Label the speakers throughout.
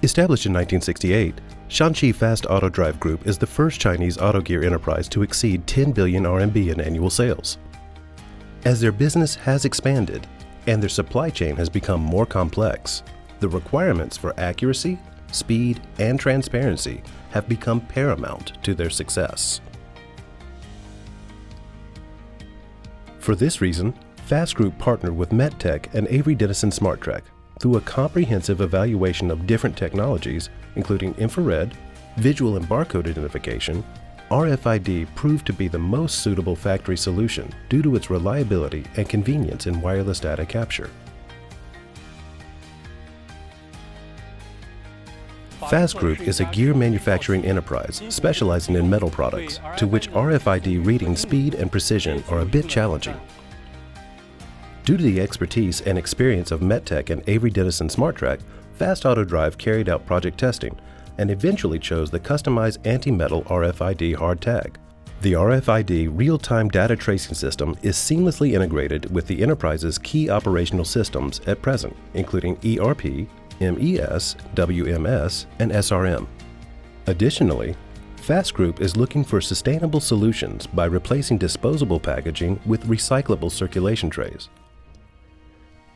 Speaker 1: Established in 1968, Shanxi Fast Auto Drive Group is the first Chinese auto gear enterprise to exceed 10 billion RMB in annual sales. As their business has expanded and their supply chain has become more complex, the requirements for accuracy, speed, and transparency have become paramount to their success. For this reason, Fast Group partnered with MetTech and Avery Dennison SmartTrack through a comprehensive evaluation of different technologies, including infrared, visual and barcode identification. RFID proved to be the most suitable factory solution due to its reliability and convenience in wireless data capture. Fast Group is a gear manufacturing enterprise specializing in metal products, to which RFID reading speed and precision are a bit challenging. Due to the expertise and experience of MetTech and Avery Dennison SmartTrack, Fast Auto Drive carried out project testing and eventually chose the customized anti-metal RFID hard tag. The RFID real-time data tracing system is seamlessly integrated with the enterprise's key operational systems at present, including ERP, MES, WMS, and SRM. Additionally, Fast Group is looking for sustainable solutions by replacing disposable packaging with recyclable circulation trays.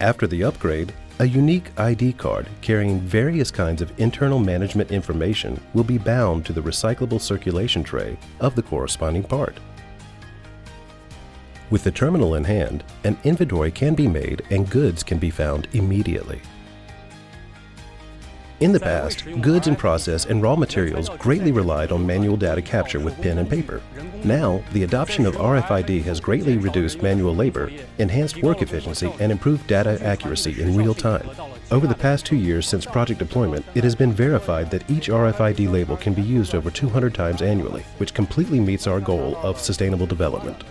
Speaker 1: After the upgrade, a unique ID card carrying various kinds of internal management information will be bound to the recyclable circulation tray of the corresponding part. With the terminal in hand, an inventory can be made and goods can be found immediately. In the past, goods in process and raw materials greatly relied on manual data capture with pen and paper. Now, the adoption of RFID has greatly reduced manual labor, enhanced work efficiency, and improved data accuracy in real time. Over the past 2 years since project deployment, it has been verified that each RFID label can be used over 200 times annually, which completely meets our goal of sustainable development.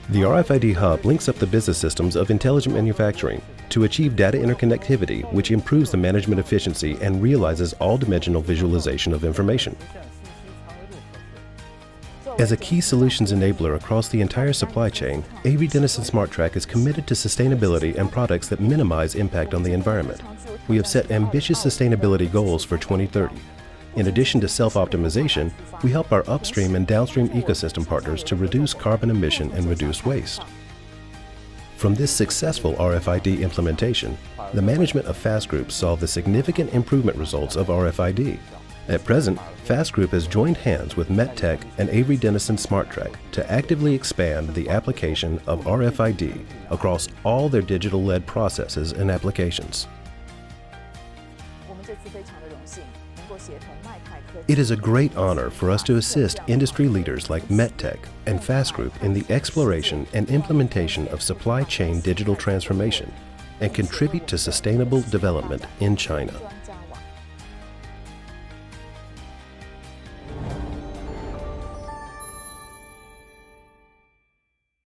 Speaker 1: The RFID Hub links up the business systems of intelligent manufacturing to achieve data interconnectivity, which improves the management efficiency and realizes all-dimensional visualization of information. As a key solutions enabler across the entire supply chain, Avery Dennison SmartTrack is committed to sustainability and products that minimize impact on the environment. We have set ambitious sustainability goals for 2030. In addition to self-optimization, we help our upstream and downstream ecosystem partners to reduce carbon emission and reduce waste. From this successful RFID implementation, the management of Fast Group saw the significant improvement results of RFID. At present, Fast Group has joined hands with MetTech and Avery Dennison SmartTrack to actively expand the application of RFID across all their digital-led processes and applications. It is a great honor for us to assist industry leaders like MetTech and Fast Group in the exploration and implementation of supply chain digital transformation and contribute to sustainable development in China.